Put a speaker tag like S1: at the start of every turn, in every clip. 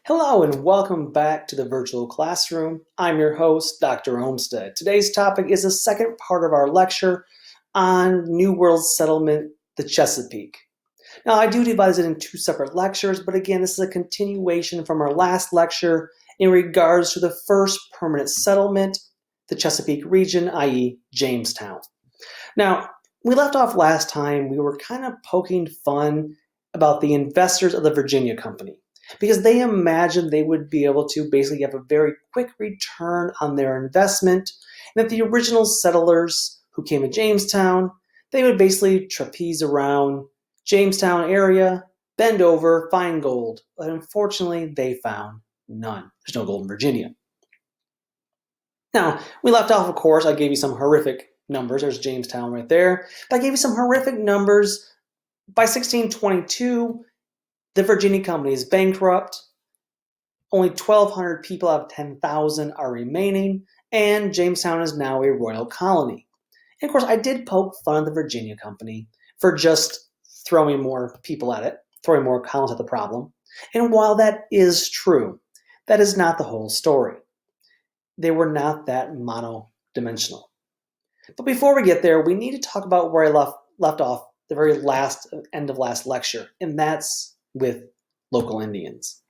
S1: Hello and welcome back to the virtual classroom. I'm your host, Dr. Olmsted. Today's topic is the second part of our lecture on New World settlement, the Chesapeake. Now, I do divide it in two separate lectures, but again, this is a continuation from our last lecture in regards to the first permanent settlement, the Chesapeake region, i.e. Jamestown. Now, we left off last time, we were kind of poking fun about the investors of the Virginia Company, because they imagined they would be able to basically have a very quick return on their investment, and that the original settlers who came to Jamestown, they would basically trapeze around Jamestown area, bend over, find gold. But unfortunately, they found none. There's no gold in Virginia. Now, we left off, of course, I gave you some horrific numbers. There's Jamestown right there. But I gave you some horrific numbers. By 1622, the Virginia Company is bankrupt. Only 1,200 people out of 10,000 are remaining, and Jamestown is now a royal colony. And of course, I did poke fun at the Virginia Company for just throwing more people at it, throwing more colonists at the problem. And while that is true, that is not the whole story. They were not that mono-dimensional. But before we get there, we need to talk about where I left off the very end of last lecture, and that's with local Indians.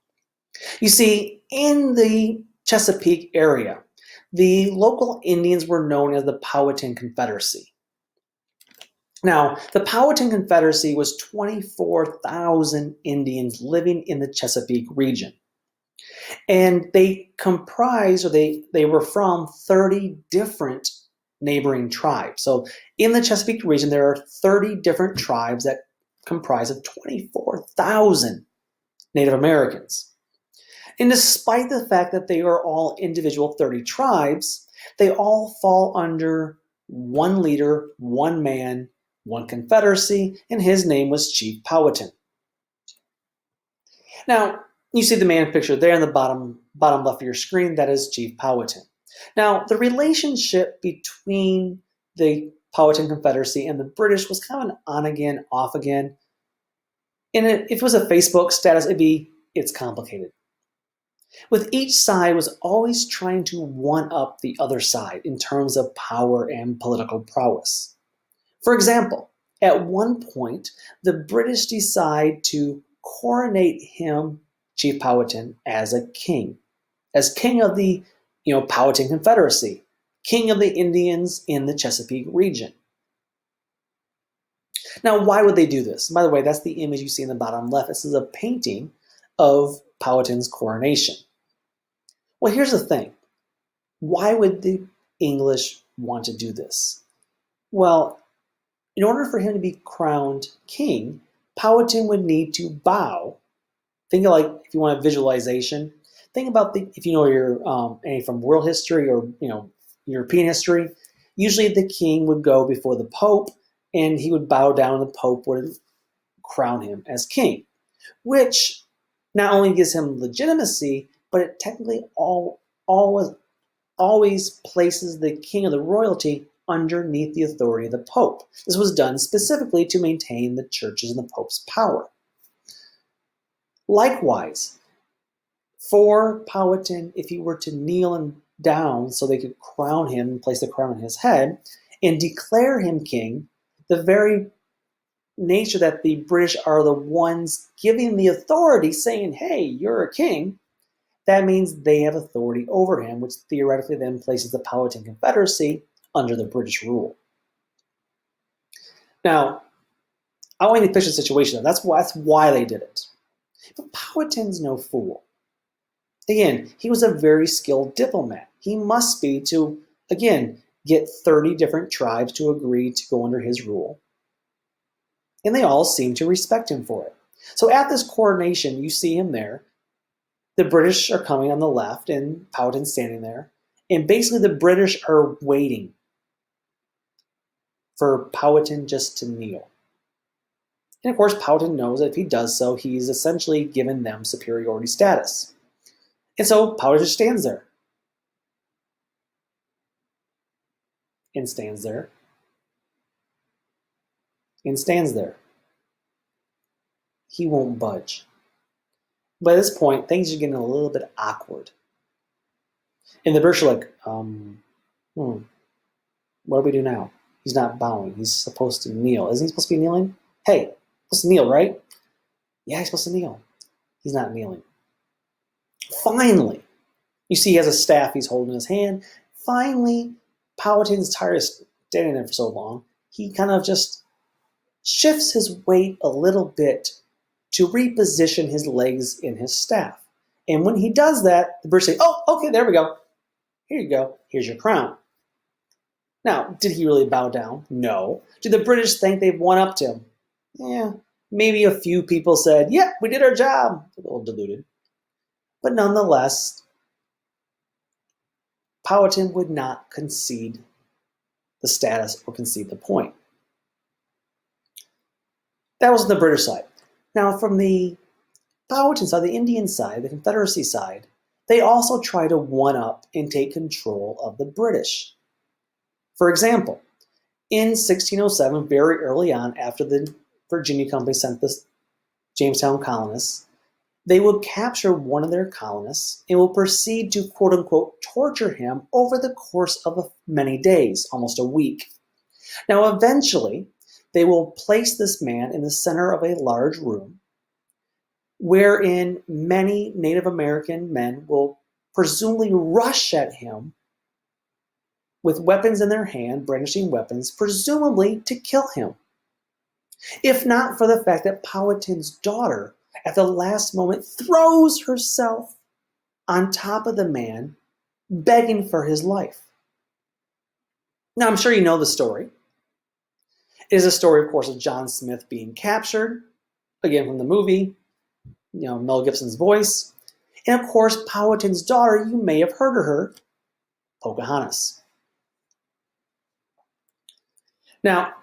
S1: You see, in the Chesapeake area, the local Indians were known as the Powhatan Confederacy. Now, the Powhatan Confederacy was 24,000 Indians living in the Chesapeake region. And they comprised, or they were from 30 different neighboring tribes. So in the Chesapeake region, there are 30 different tribes that comprise of 24,000 Native Americans. And despite the fact that they are all individual 30 tribes, they all fall under one leader, one man, one confederacy, and his name was Chief Powhatan. Now, you see the man pictured there in the bottom left of your screen. That is Chief Powhatan. Now, the relationship between the Powhatan Confederacy and the British was kind of an on again, off again. And if it was a Facebook status, it's complicated. With each side was always trying to one-up the other side in terms of power and political prowess. For example, at one point, the British decide to coronate him, Chief Powhatan, as a king of the Powhatan Confederacy, king of the Indians in the Chesapeake region. Now, why would they do this? By the way, that's the image you see in the bottom left. This is a painting of Powhatan's coronation. Well, here's the thing. Why would the English want to do this? Well, in order for him to be crowned king, Powhatan would need to bow. Think of, like, if you want a visualization, think about if you know your any from world history or European history. Usually, the king would go before the Pope, and he would bow down, and the Pope would crown him as king, which not only gives him legitimacy, but it technically always places the king of the royalty underneath the authority of the Pope. This was done specifically to maintain the church's and the Pope's power. Likewise, for Powhatan, if he were to kneel down so they could crown him and place the crown on his head and declare him king, the very nature that the British are the ones giving the authority, saying, hey, you're a king, that means they have authority over him, which theoretically then places the Powhatan Confederacy under the British rule. Now, I want you to picture the situation. That's why they did it. But Powhatan's no fool. Again, he was a very skilled diplomat. He must be to, again, get 30 different tribes to agree to go under his rule. And they all seem to respect him for it. So at this coronation, you see him there. The British are coming on the left, and Powhatan's standing there. And basically, the British are waiting for Powhatan just to kneel. And of course, Powhatan knows that if he does so, he's essentially given them superiority status. And so Powhatan just stands there. And stands there. And stands there. He won't budge. By this point, things are getting a little bit awkward. And the British are like, what do we do now? He's not bowing. He's supposed to kneel. Isn't he supposed to be kneeling? Hey, supposed to kneel, right? Yeah, he's supposed to kneel. He's not kneeling. Finally, you see he has a staff he's holding in his hand. Finally, Powhatan's tired of standing there for so long. He kind of just shifts his weight a little bit to reposition his legs in his staff. And when he does that, the British say, oh, okay, there we go. Here you go. Here's your crown. Now, did he really bow down? No. Do the British think they've one-upped him? Yeah. Maybe a few people said, yeah, we did our job. A little diluted. But nonetheless, Powhatan would not concede the status or concede the point. That was on the British side. Now, from the Powhatan side, the Indian side, the Confederacy side, they also try to one-up and take control of the British. For example, in 1607, very early on, after the Virginia Company sent the Jamestown colonists, they will capture one of their colonists and will proceed to, quote unquote, torture him over the course of many days, almost a week. Now, eventually, they will place this man in the center of a large room wherein many Native American men will presumably rush at him with weapons in their hand, brandishing weapons, presumably to kill him. If not for the fact that Powhatan's daughter, at the last moment, throws herself on top of the man, begging for his life. Now, I'm sure you know the story. It is a story, of course, of John Smith being captured, again from the movie, Mel Gibson's voice. And of course, Powhatan's daughter, you may have heard of her, Pocahontas. Now,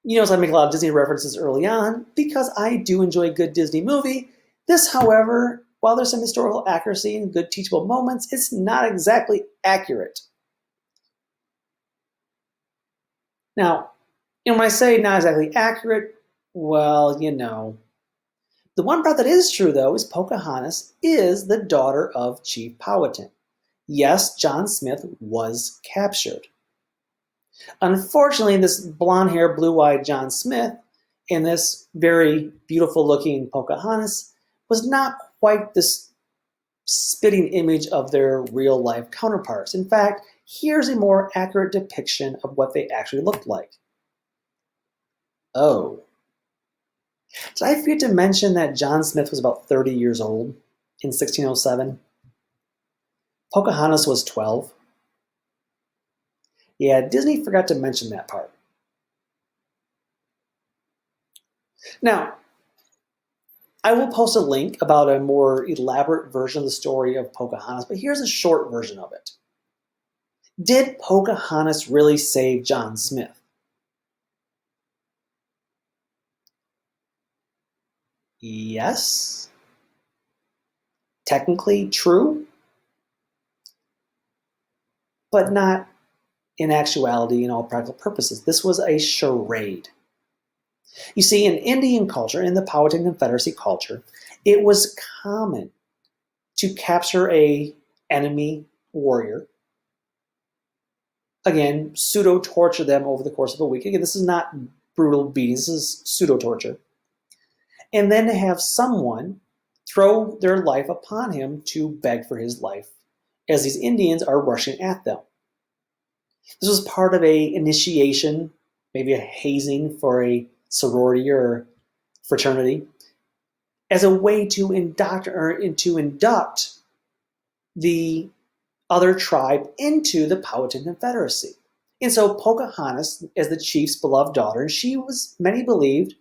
S1: you notice I make a lot of Disney references early on because I do enjoy a good Disney movie. This, however, while there's some historical accuracy and good teachable moments, it's not exactly accurate. Now, when I say not exactly accurate, well, The one part that is true, though, is Pocahontas is the daughter of Chief Powhatan. Yes, John Smith was captured. Unfortunately, this blonde-haired, blue-eyed John Smith and this very beautiful-looking Pocahontas was not quite this spitting image of their real-life counterparts. In fact, here's a more accurate depiction of what they actually looked like. Oh. Did I forget to mention that John Smith was about 30 years old in 1607? Pocahontas was 12. Yeah, Disney forgot to mention that part. Now, I will post a link about a more elaborate version of the story of Pocahontas, but here's a short version of it. Did Pocahontas really save John Smith? Yes. Technically true, but not in actuality in all practical purposes. This was a charade. You see, in Indian culture, in the Powhatan Confederacy culture, it was common to capture a enemy warrior. Again, pseudo-torture them over the course of a week. Again, this is not brutal beating, this is pseudo-torture. And then to have someone throw their life upon him to beg for his life as these Indians are rushing at them. This was part of a initiation, maybe a hazing for a sorority or fraternity, as a way to induct the other tribe into the Powhatan Confederacy. And so Pocahontas, as the chief's beloved daughter, and many believed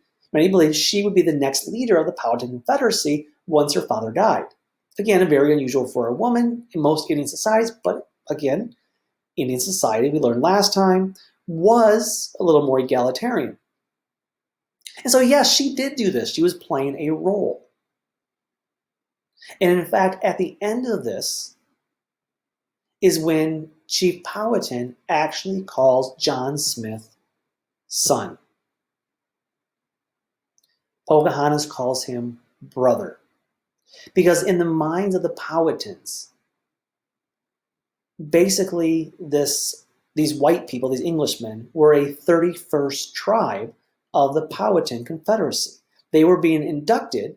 S1: she would be the next leader of the Powhatan Confederacy once her father died. Again, very unusual for a woman in most Indian societies, but again, Indian society, we learned last time, was a little more egalitarian. And so yes, she did do this. She was playing a role. And in fact, at the end of this is when Chief Powhatan actually calls John Smith son. Pocahontas calls him brother. Because in the minds of the Powhatans, basically these white people, these Englishmen, were a 31st tribe of the Powhatan Confederacy. They were being inducted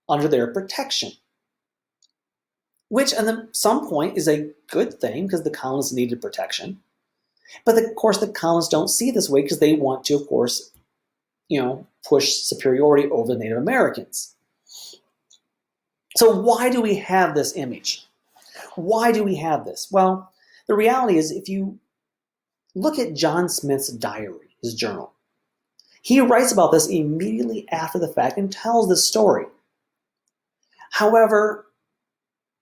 S1: under their protection, which at some point is a good thing because the colonists needed protection. But of course, the colonists don't see it this way because they want to, of course, push superiority over the Native Americans. So why do we have this image? Why do we have this? Well, the reality is if you look at John Smith's diary, his journal, he writes about this immediately after the fact and tells this story. However,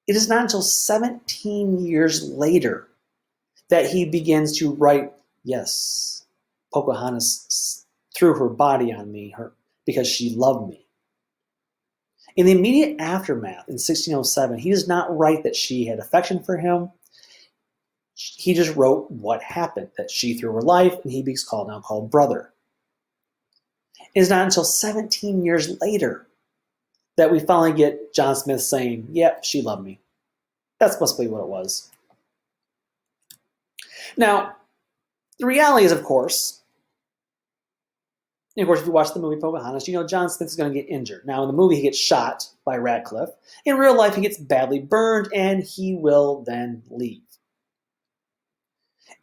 S1: it is not until 17 years later that he begins to write, yes, Pocahontas threw her body on me because she loved me. In the immediate aftermath, in 1607, he does not write that she had affection for him. He just wrote what happened, that she threw her life, and he is now called brother. It is not until 17 years later that we finally get John Smith saying, yep, she loved me. That's possibly what it was. Now, the reality is, of course, if you watch the movie Pocahontas, John Smith is going to get injured. Now, in the movie, he gets shot by Radcliffe. In real life, he gets badly burned, and he will then leave.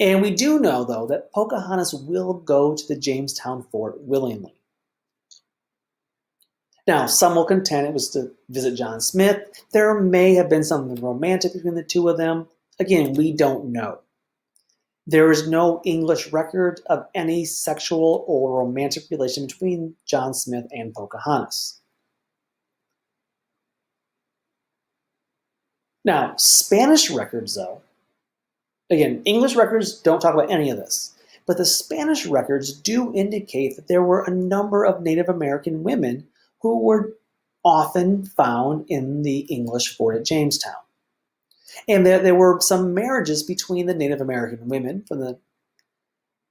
S1: And we do know, though, that Pocahontas will go to the Jamestown fort willingly. Now, some will contend it was to visit John Smith. There may have been something romantic between the two of them. Again, we don't know. There is no English record of any sexual or romantic relation between John Smith and Pocahontas. Now, Spanish records, though, again, English records don't talk about any of this, but the Spanish records do indicate that there were a number of Native American women who were often found in the English fort at Jamestown. And there were some marriages between the Native American women from the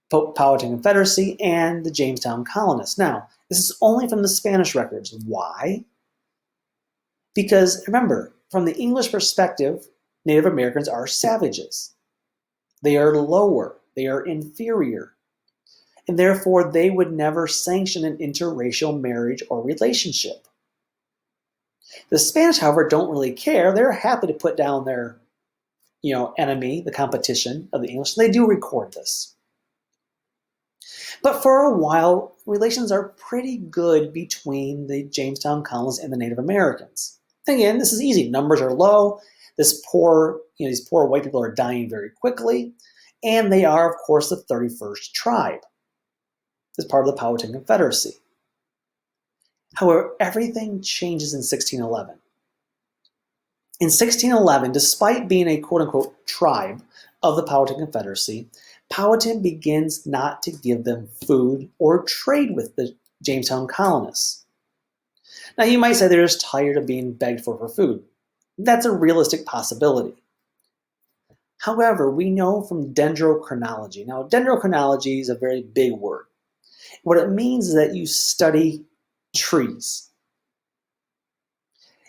S1: Powhatan Confederacy and the Jamestown colonists. Now, this is only from the Spanish records. Why? Because remember, from the English perspective, Native Americans are savages. They are lower. They are inferior. And therefore, they would never sanction an interracial marriage or relationship. The Spanish, however, don't really care. They're happy to put down their, enemy, the competition of the English. They do record this. But for a while, relations are pretty good between the Jamestown colonists and the Native Americans. Again, this is easy. Numbers are low. These poor white people are dying very quickly. And they are, of course, the 31st tribe. As part of the Powhatan Confederacy. However, everything changes in 1611. In 1611, despite being a quote-unquote tribe of the Powhatan Confederacy, Powhatan begins not to give them food or trade with the Jamestown colonists. Now, you might say they're just tired of being begged for food. That's a realistic possibility. However, we know from dendrochronology. Now, dendrochronology is a very big word. What it means is that you study trees.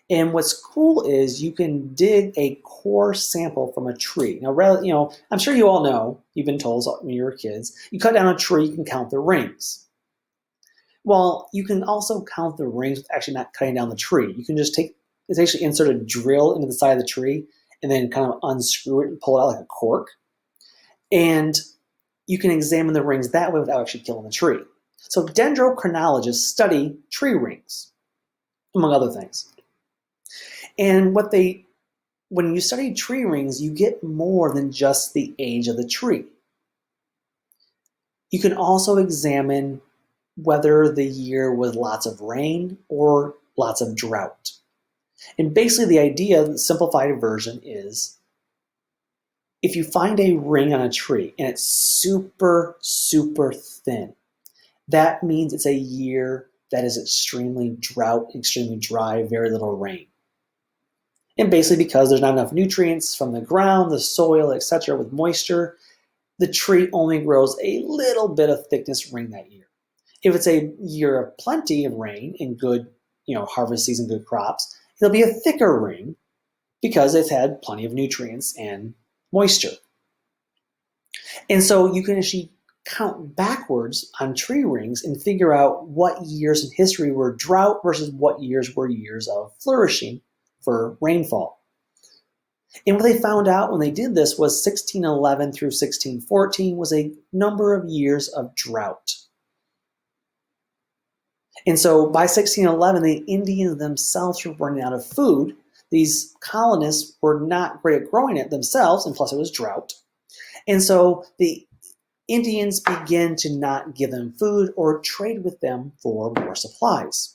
S1: And what's cool is you can dig a core sample from a tree. Now, I'm sure you all know, you've been told when you were kids, you cut down a tree, you can count the rings. Well, you can also count the rings with actually not cutting down the tree. You can just actually insert a drill into the side of the tree and then kind of unscrew it and pull it out like a cork. And you can examine the rings that way without actually killing the tree. So dendrochronologists study tree rings, among other things. And when you study tree rings, you get more than just the age of the tree. You can also examine whether the year was lots of rain or lots of drought. And basically the idea, the simplified version is, if you find a ring on a tree and it's super, super thin, that means it's a year that is extremely drought, extremely dry, very little rain. And basically because there's not enough nutrients from the ground, the soil, etc. with moisture, the tree only grows a little bit of thickness ring that year. If it's a year of plenty of rain and good, harvest season, good crops, It'll be a thicker ring because it's had plenty of nutrients and moisture. And so you can actually count backwards on tree rings and figure out what years in history were drought versus what years were years of flourishing for rainfall. And what they found out when they did this was 1611 through 1614 was a number of years of drought. And so by 1611, the Indians themselves were running out of food. These colonists were not great at growing it themselves, and plus it was drought. And so the Indians began to not give them food or trade with them for more supplies.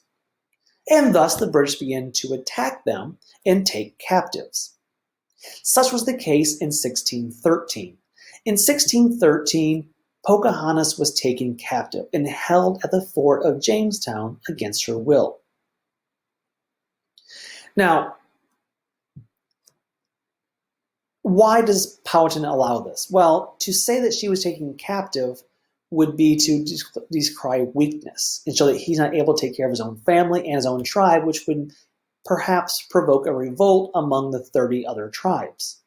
S1: And thus the British began to attack them and take captives. Such was the case in 1613. In 1613, Pocahontas was taken captive and held at the fort of Jamestown against her will. Now, why does Powhatan allow this? Well, to say that she was taken captive would be to decry weakness and show that he's not able to take care of his own family and his own tribe, which would perhaps provoke a revolt among the 30 other tribes.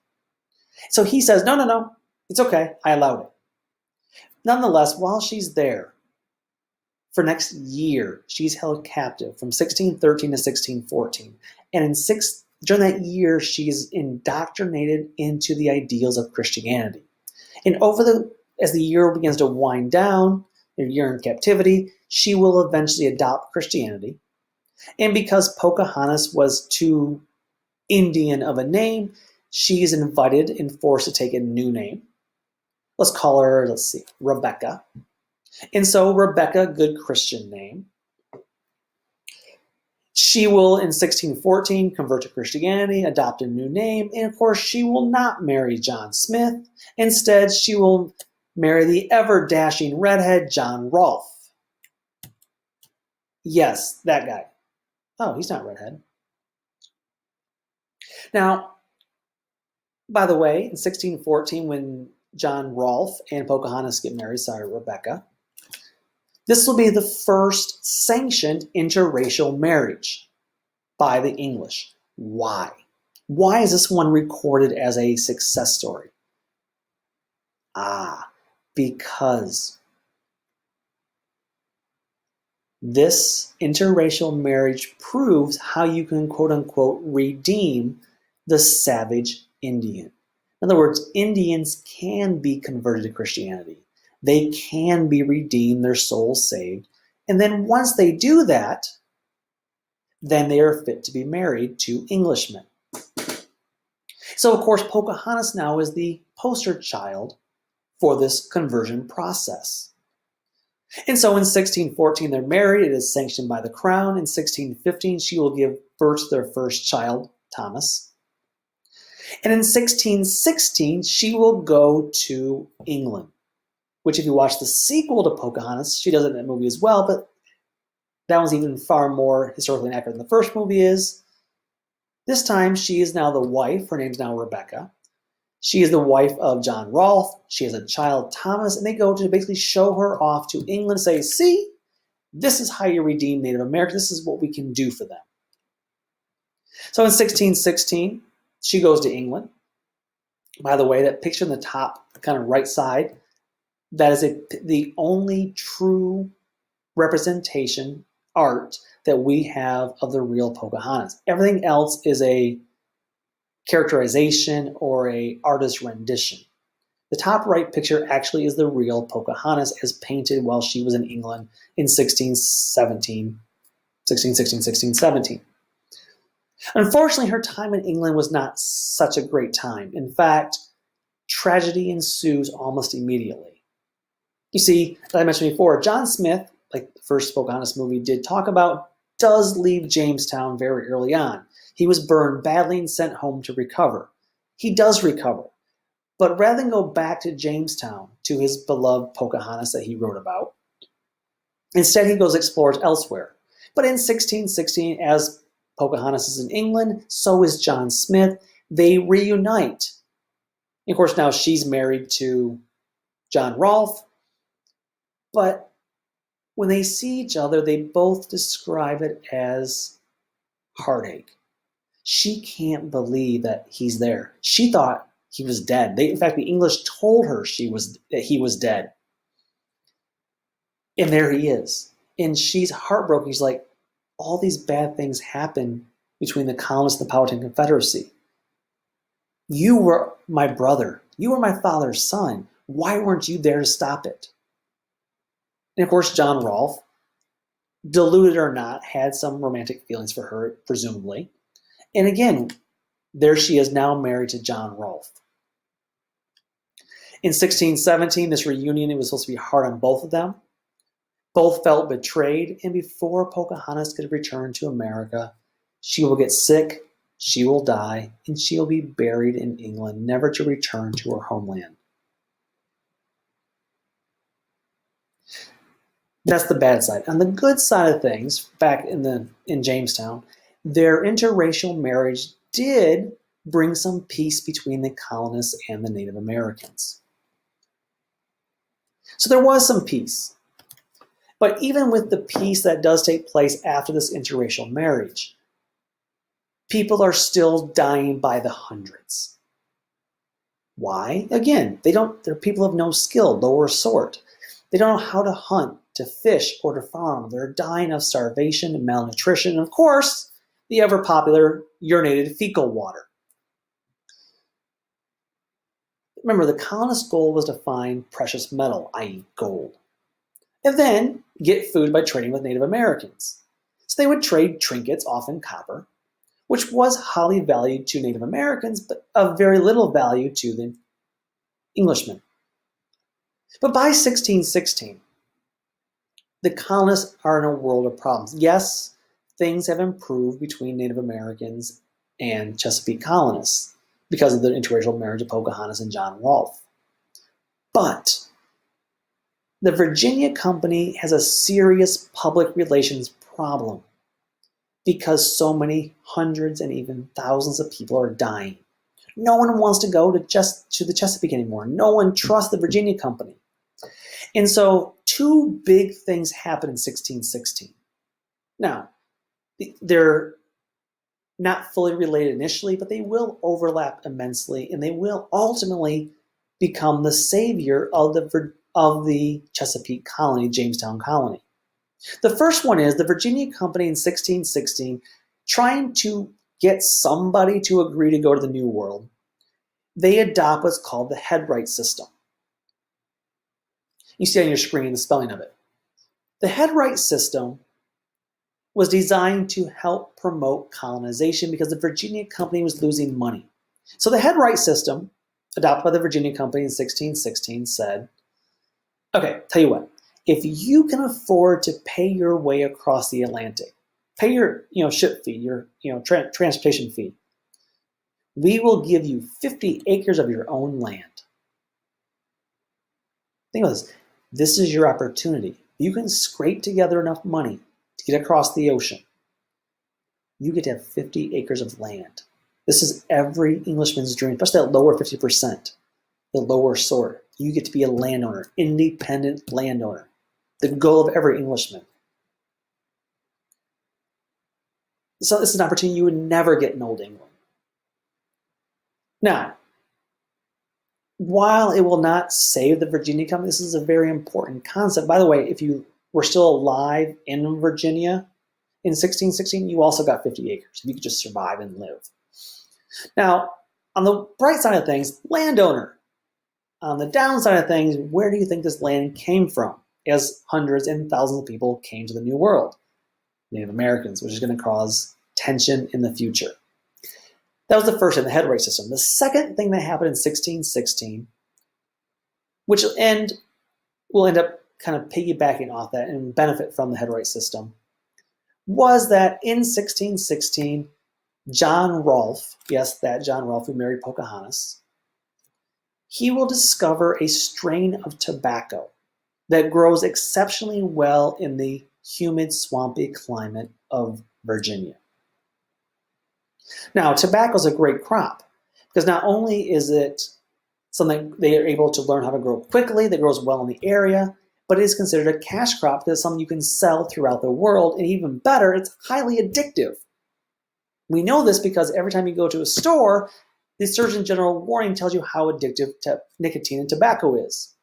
S1: So he says, no, it's okay, I allowed it. Nonetheless, while she's there, for next year, she's held captive from 1613 to 1614. And during that year, she's indoctrinated into the ideals of Christianity. And as the year begins to wind down, the year in captivity, she will eventually adopt Christianity. And because Pocahontas was too Indian of a name, she is invited and forced to take a new name. Let's call her, Rebecca. And so Rebecca, good Christian name. She will, in 1614, convert to Christianity, adopt a new name, and of course, she will not marry John Smith. Instead, she will marry the ever-dashing redhead John Rolfe. Yes, that guy. Oh, he's not redhead. Now, by the way, in 1614, when John Rolfe and Pocahontas get married, Rebecca, this will be the first sanctioned interracial marriage by the English. Why? Why is this one recorded as a success story? Because this interracial marriage proves how you can, quote unquote, redeem the savage Indian. In other words, Indians can be converted to Christianity. They can be redeemed, their souls saved. And then once they do that, then they are fit to be married to Englishmen. So, of course, Pocahontas now is the poster child for this conversion process. And so in 1614, they're married. It is sanctioned by the crown. In 1615, she will give birth to their first child, Thomas. And in 1616, she will go to England, which if you watch the sequel to Pocahontas, she does it in that movie as well, but that one's even far more historically inaccurate than the first movie is. This time, she is now the wife. Her name's now Rebecca. She is the wife of John Rolfe. She has a child, Thomas, and they go to basically show her off to England and say, see, this is how you redeem Native Americans. This is what we can do for them. So in 1616, she goes to England. By the way, that picture in the top kind of right side, that is the only true representation art that we have of the real Pocahontas. Everything else is a characterization or a artist rendition. The top right picture actually is the real Pocahontas as painted while she was in England in 1617. Unfortunately, her time in England was not such a great time. In fact, tragedy ensues almost immediately. You see, as I mentioned before, John Smith, like the first Pocahontas movie did talk about, does leave Jamestown very early on. He was burned badly and sent home to recover. He does recover. But rather than go back to Jamestown, to his beloved Pocahontas that he wrote about, instead he goes explores elsewhere. But in 1616, as Pocahontas is in England, so is John Smith. They reunite. And of course, now she's married to John Rolfe. But when they see each other, they both describe it as heartache. She can't believe that he's there. She thought he was dead. In fact, the English told her that he was dead. And there he is. And she's heartbroken. She's like, all these bad things happen between the colonists and the Powhatan Confederacy. You were my brother. You were my father's son. Why weren't you there to stop it? And of course, John Rolfe, deluded or not, had some romantic feelings for her, presumably. And again, there she is now married to John Rolfe. In 1617, this reunion, it was supposed to be hard on both of them. Both felt betrayed, and before Pocahontas could return to America, she will get sick, she will die, and she will be buried in England, never to return to her homeland. That's the bad side. On the good side of things, back in Jamestown, their interracial marriage did bring some peace between the colonists and the Native Americans. So there was some peace. But even with the peace that does take place after this interracial marriage, people are still dying by the hundreds. Why? Again, they're people of no skill, lower sort. They don't know how to hunt, to fish, or to farm. They're dying of starvation and malnutrition, and of course, the ever popular urinated fecal water. Remember, the colonists' goal was to find precious metal, i.e. gold, and then get food by trading with Native Americans. So they would trade trinkets, often copper, which was highly valued to Native Americans, but of very little value to the Englishmen. But by 1616, the colonists are in a world of problems. Yes, things have improved between Native Americans and Chesapeake colonists because of the interracial marriage of Pocahontas and John Rolfe. But the Virginia Company has a serious public relations problem because so many hundreds and even thousands of people are dying. No one wants to go to the Chesapeake anymore. No one trusts the Virginia Company. And so two big things happen in 1616. Now, they're not fully related initially, but they will overlap immensely, and they will ultimately become the savior of the Chesapeake colony, Jamestown colony. The first one is the Virginia Company in 1616 trying to get somebody to agree to go to the New World. They adopt what's called the headright system. You see on your screen the spelling of it. The headright system was designed to help promote colonization because the Virginia Company was losing money. So the headright system, adopted by the Virginia Company in 1616, said, okay, tell you what, if you can afford to pay your way across the Atlantic, pay your ship fee, your transportation fee, we will give you 50 acres of your own land. Think about this. This is your opportunity. You can scrape together enough money to get across the ocean. You get to have 50 acres of land. This is every Englishman's dream, especially that lower 50%, the lower sort. You get to be a landowner, independent landowner. The goal of every Englishman. So this is an opportunity you would never get in Old England. Now, while it will not save the Virginia Company, this is a very important concept. By the way, if you were still alive in Virginia in 1616, you also got 50 acres. You could just survive and live. Now, on the bright side of things, landowner. On the downside of things, where do you think this land came from as hundreds and thousands of people came to the New World? Native Americans, which is going to cause tension in the future. That was the first thing, the headright system. The second thing that happened in 1616, which will end up kind of piggybacking off that and benefit from the headright system, was that in 1616, John Rolfe, yes, that John Rolfe who married Pocahontas, he will discover a strain of tobacco that grows exceptionally well in the humid, swampy climate of Virginia. Now, tobacco is a great crop because not only is it something they are able to learn how to grow quickly, that grows well in the area, but it is considered a cash crop because it's something you can sell throughout the world, and even better, it's highly addictive. We know this because every time you go to a store, the Surgeon General warning tells you how addictive nicotine and tobacco is.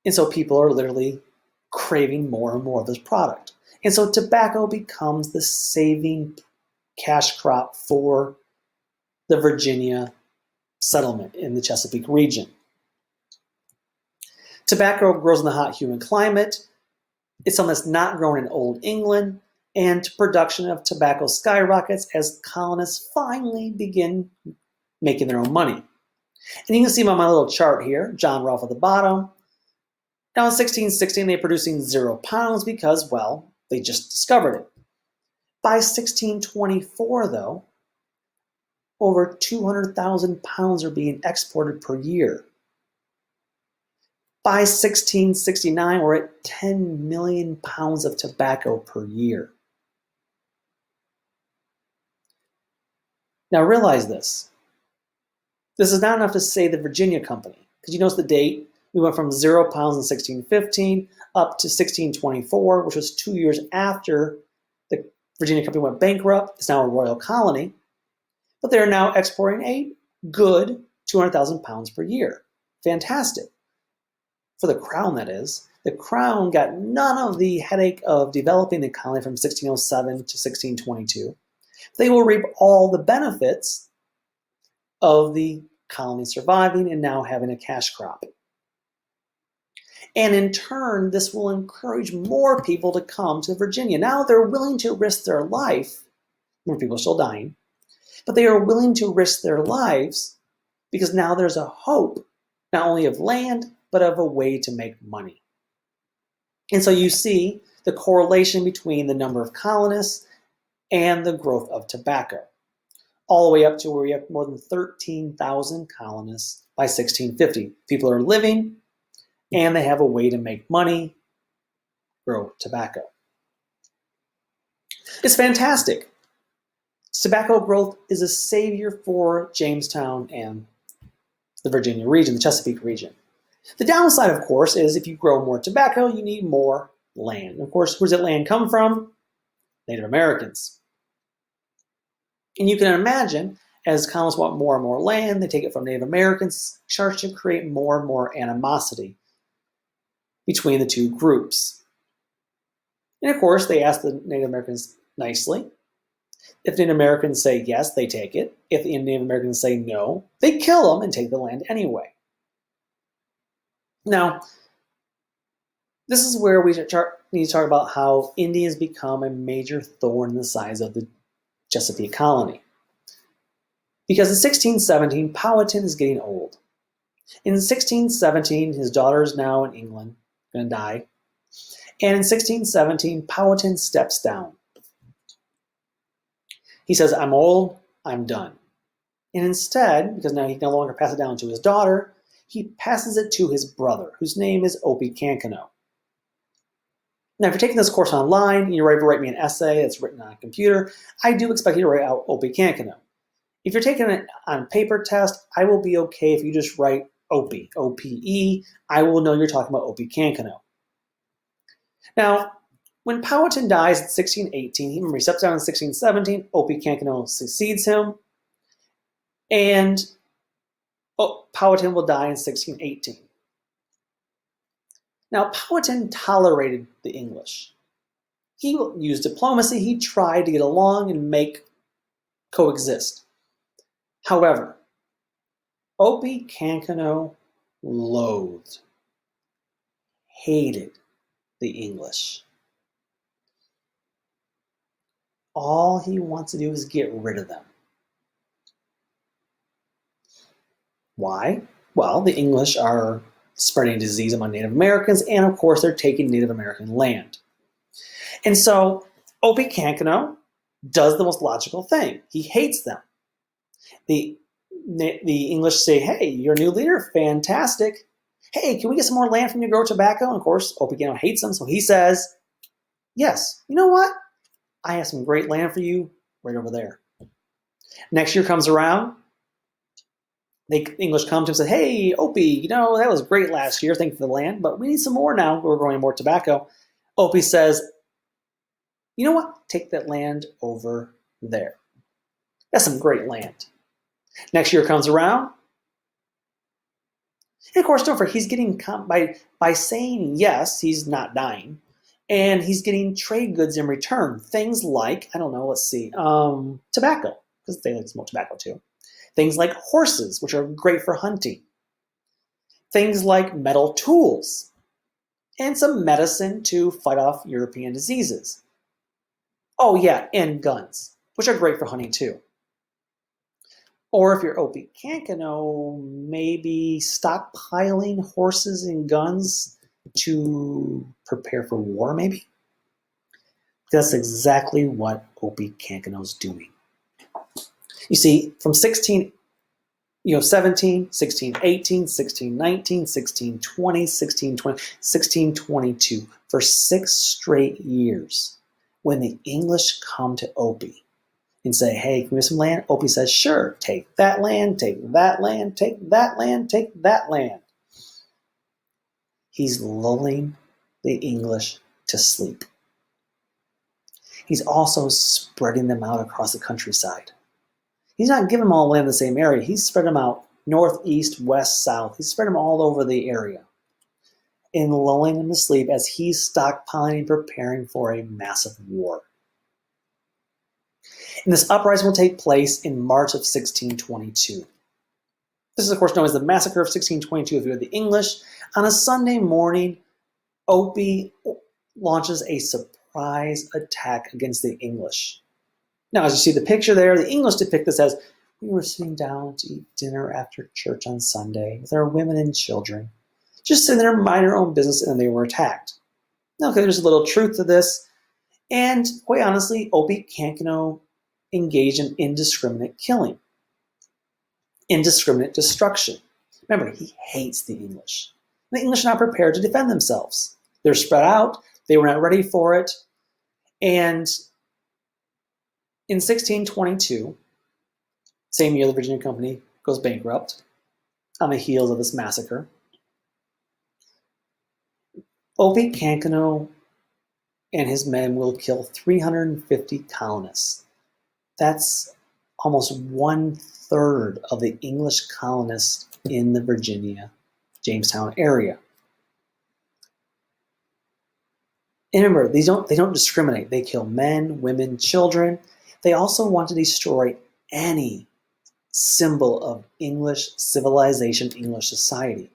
S1: And so people are literally craving more and more of this product. And so tobacco becomes the saving cash crop for the Virginia settlement in the Chesapeake region. Tobacco grows in the hot, humid climate. It's something that's not grown in Old England, and production of tobacco skyrockets as colonists finally begin making their own money. And you can see on my little chart here, John Rolfe at the bottom. Now in 1616, they're producing 0 pounds because, well, they just discovered it. By 1624, though, over 200,000 pounds are being exported per year. By 1669, we're at 10 million pounds of tobacco per year. Now realize this. This is not enough to say the Virginia Company, because you notice the date. We went from 0 pounds in 1615 up to 1624, which was 2 years after the Virginia Company went bankrupt. It's now a royal colony. But they're now exporting a good 200,000 pounds per year. Fantastic. For the crown, that is. The crown got none of the headache of developing the colony from 1607 to 1622. They will reap all the benefits of the colony surviving and now having a cash crop. And in turn, this will encourage more people to come to Virginia. Now they're willing to risk their life. More people are still dying. But they are willing to risk their lives because now there's a hope, not only of land, but of a way to make money. And so you see the correlation between the number of colonists and the growth of tobacco, all the way up to where we have more than 13,000 colonists by 1650. People are living, and they have a way to make money, grow tobacco. It's fantastic. Tobacco growth is a savior for Jamestown and the Virginia region, the Chesapeake region. The downside, of course, is if you grow more tobacco, you need more land. And of course, where does that land come from? Native Americans. And you can imagine, as colonists want more and more land, they take it from Native Americans, starts to create more and more animosity between the two groups. And of course, they ask the Native Americans nicely. If Native Americans say yes, they take it. If the Native Americans say no, they kill them and take the land anyway. Now, this is where we need to talk about how Indians become a major thorn in the sides of the Chesapeake colony. Because in 1617, Powhatan is getting old. In 1617, his daughter is now in England, going to die. And in 1617, Powhatan steps down. He says, I'm old, I'm done. And instead, because now he can no longer pass it down to his daughter, he passes it to his brother, whose name is Opie Kankano. Now, if you're taking this course online and you're ready to write me an essay that's written on a computer, I do expect you to write out Opie Kankano. If you're taking it on paper test, I will be okay if you just write Opie, O-P-E. I will know you're talking about Opie Kankano. Now, when Powhatan dies in 1618, he steps down in 1617, Opie Kankano succeeds him, and Powhatan will die in 1618. Now, Powhatan tolerated the English. He used diplomacy. He tried to get along and coexist. However, Opie Kankano loathed, hated the English. All he wants to do is get rid of them. Why? Well, the English are spreading disease among Native Americans, and of course, they're taking Native American land. And so, Opie Kankano does the most logical thing. He hates them. The English say, hey, you're a new leader, fantastic. Hey, can we get some more land from you to grow tobacco? And of course, Opie Kankano hates them, so he says, yes, you know what? I have some great land for you right over there. Next year comes around, the English come to him and say, hey, Opie, that was great last year, thank you for the land, but we need some more now. We're growing more tobacco. Opie says, You know what? Take that land over there. That's some great land. Next year comes around. And of course, don't forget, he's getting, by saying yes, he's not dying. And he's getting trade goods in return. Things like, I don't know, let's see, tobacco, because they like to smoke tobacco too. Things like horses, which are great for hunting. Things like metal tools. And some medicine to fight off European diseases. Oh yeah, and guns, which are great for hunting too. Or if you're Opie Kankano, maybe stockpiling horses and guns to prepare for war, maybe? That's exactly what Opie Kankano's doing. You see, from 17, 1618, 1619, 1620, 1620, 1622, for 6 straight years, when the English come to Opie and say, hey, can we have some land? Opie says, sure, take that land, take that land, take that land, take that land. He's lulling the English to sleep. He's also spreading them out across the countryside. He's not giving them all land in the same area. He's spread them out north, east, west, south. He's spread them all over the area and lulling them to sleep as he's stockpiling and preparing for a massive war. And this uprising will take place in March of 1622. This is, of course, known as the Massacre of 1622 if you're the English. On a Sunday morning, Opie launches a surprise attack against the English. Now, as you see the picture there, the English depict this as, we were sitting down to eat dinner after church on Sunday with our women and children, just sitting there minding their own business, and they were attacked. Now, okay, there's a little truth to this, and quite honestly, Opie Kankano engaged in indiscriminate killing, indiscriminate destruction. Remember, he hates the English. The English are not prepared to defend themselves. They're spread out. They were not ready for it. And in 1622, same year the Virginia Company goes bankrupt on the heels of this massacre, Opie Kankano and his men will kill 350 colonists. That's almost 1/3 of the English colonists in the Virginia, Jamestown area. And remember, they don't discriminate. They kill men, women, children. They also want to destroy any symbol of English civilization, English society.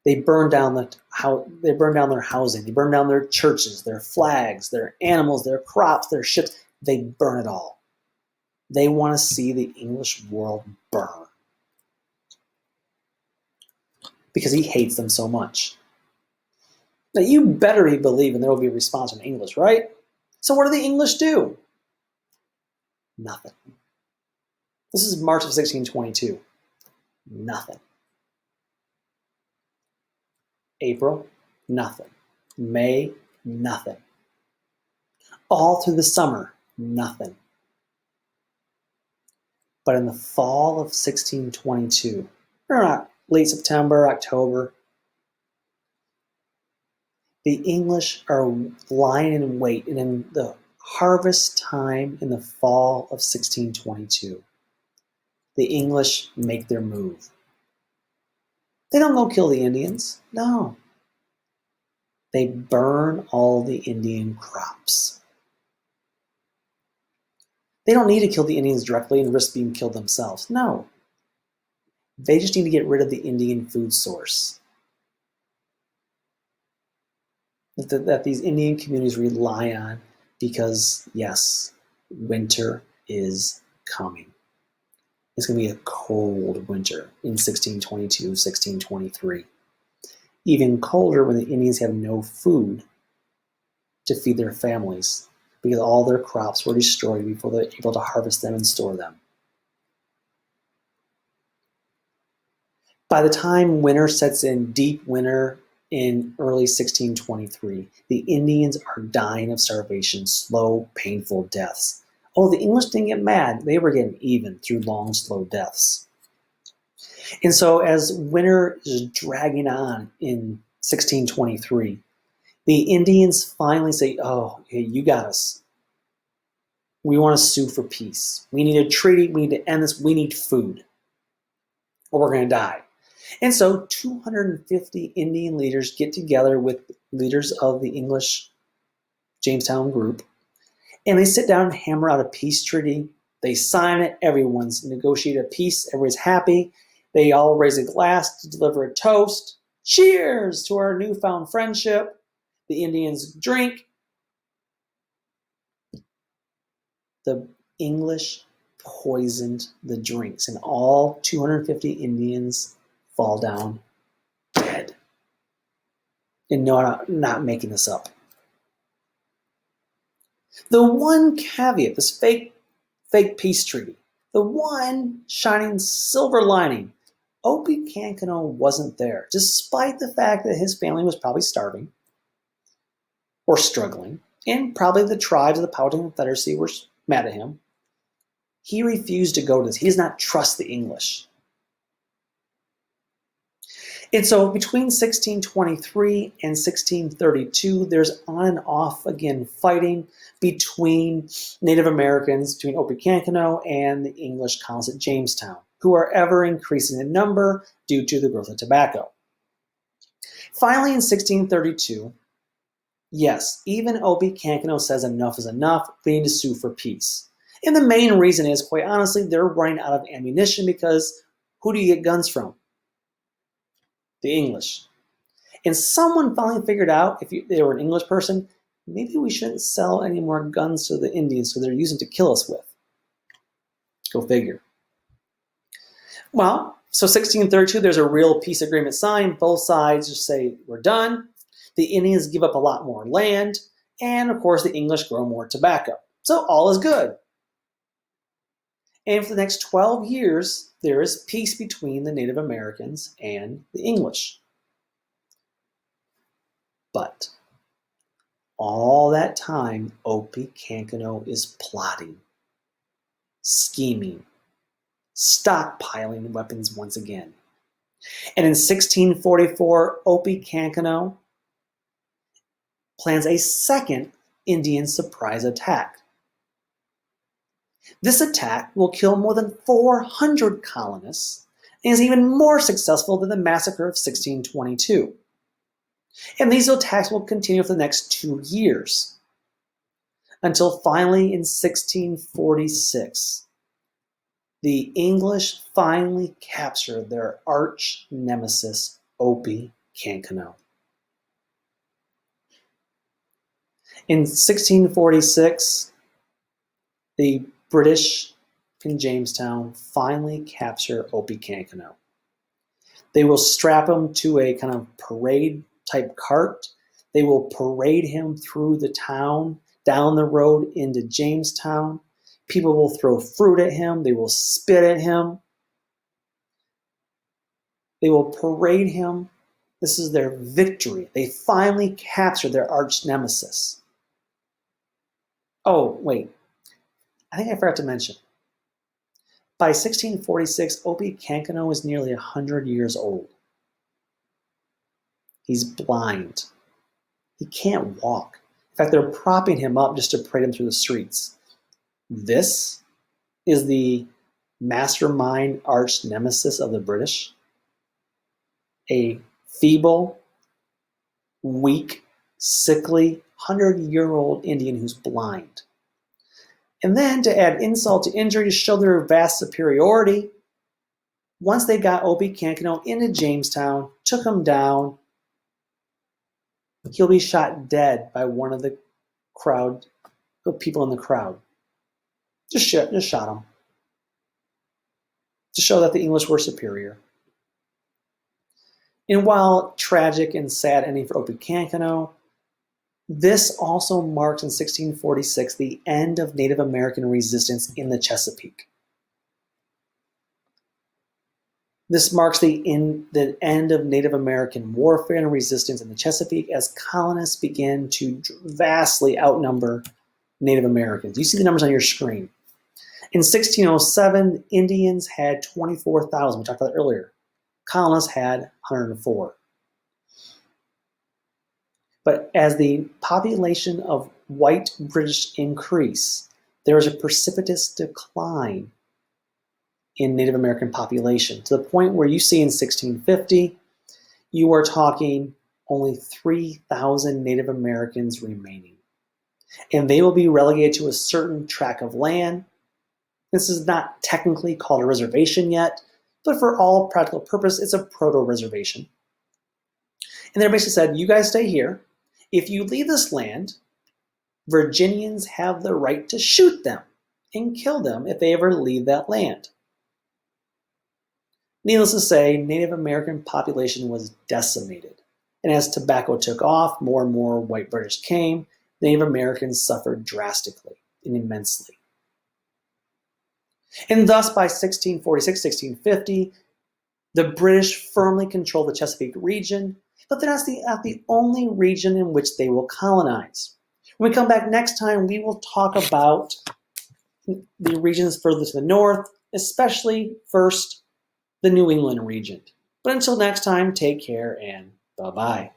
S1: They burn down their housing. They burn down their churches, their flags, their animals, their crops, their ships. They burn it all. They want to see the English world burn because he hates them so much. Now, you better be believing there will be a response from English, right? So what do the English do? Nothing. This is March of 1622. Nothing. April, nothing. May, nothing. All through the summer, nothing. But in the fall of 1622, or not, late September, October, the English are lying in wait, and in the harvest time in the fall of 1622, the English make their move. They don't go kill the Indians. No. They burn all the Indian crops. They don't need to kill the Indians directly and risk being killed themselves. No. They just need to get rid of the Indian food source that these Indian communities rely on because, yes, winter is coming. It's going to be a cold winter in 1622, 1623. Even colder when the Indians have no food to feed their families because all their crops were destroyed before they're able to harvest them and store them. By the time winter sets in, deep winter in early 1623, the Indians are dying of starvation, slow, painful deaths. Oh, the English didn't get mad. They were getting even through long, slow deaths. And so as winter is dragging on in 1623, the Indians finally say, oh, hey, you got us. We want to sue for peace. We need a treaty. We need to end this. We need food, or we're going to die. And so 250 Indian leaders get together with leaders of the English Jamestown group, and they sit down and hammer out a peace treaty. They sign it. Everyone's negotiated a peace. Everybody's happy. They all raise a glass to deliver a toast. Cheers to our newfound friendship. The Indians drink. The English poisoned the drinks, and all 250 Indians fall down dead. And no, I'm not making this up. The one caveat, this fake peace treaty, the one shining silver lining, Opie Cancanou wasn't there, despite the fact that his family was probably starving or struggling, and probably the tribes of the Powhatan Confederacy were mad at him. He refused to go to this. He does not trust the English. And so between 1623 and 1632, there's on and off again fighting between Native Americans, between Opie Cancanou and the English colonists at Jamestown, who are ever increasing in number due to the growth of tobacco. Finally, in 1632, yes, even Opie Cancanou says enough is enough. We need to sue for peace. And the main reason is, quite honestly, they're running out of ammunition because who do you get guns from? The English. And someone finally figured out, if they were an English person, maybe we shouldn't sell any more guns to the Indians, so they're using to kill us with. Go figure. Well, so 1632, there's a real peace agreement signed. Both sides just say, we're done. The Indians give up a lot more land, and of course the English grow more tobacco. So all is good. And for the next 12 years, there is peace between the Native Americans and the English. But all that time, Opie Cancanou is plotting, scheming, stockpiling weapons once again. And in 1644, Opie Cancanou plans a second Indian surprise attack. This attack will kill more than 400 colonists and is even more successful than the massacre of 1622. And these attacks will continue for the next 2 years, until finally in 1646, the English finally capture their arch nemesis, Opie Cancanou. In 1646, the British in Jamestown finally capture Opie Cancanou. They will strap him to a kind of parade type cart. They will parade him through the town, down the road into Jamestown. People will throw fruit at him. They will spit at him. They will parade him. This is their victory. They finally capture their arch nemesis. Oh, wait. I think I forgot to mention. By 1646, Opie Cancanou is nearly 100 years old. He's blind. He can't walk. In fact, they're propping him up just to parade him through the streets. This is the mastermind arch nemesis of the British. A feeble, weak, sickly, 100-year-old Indian who's blind. And then to add insult to injury, to show their vast superiority, once they got Opie Cancanou into Jamestown, took him down, he'll be shot dead by one of the people in the crowd. Just shot him. To show that the English were superior. And while tragic and sad ending for Opie Cancanou, this also marks in 1646 the end of Native American resistance in the Chesapeake. This marks the end of Native American warfare and resistance in the Chesapeake as colonists began to vastly outnumber Native Americans. You see the numbers on your screen. In 1607, Indians had 24,000. We talked about that earlier. Colonists had 104. But as the population of white British increased, there was a precipitous decline in Native American population to the point where you see in 1650, you are talking only 3,000 Native Americans remaining. And they will be relegated to a certain tract of land. This is not technically called a reservation yet, but for all practical purpose, it's a proto-reservation. And they basically said, you guys stay here. If you leave this land, Virginians have the right to shoot them and kill them if they ever leave that land. Needless to say, Native American population was decimated. And as tobacco took off, more and more white British came, Native Americans suffered drastically and immensely. And thus by 1646, 1650, the British firmly controlled the Chesapeake region, but they're not the only region in which they will colonize. When we come back next time, we will talk about the regions further to the north, especially first the New England region. But until next time, take care and bye-bye.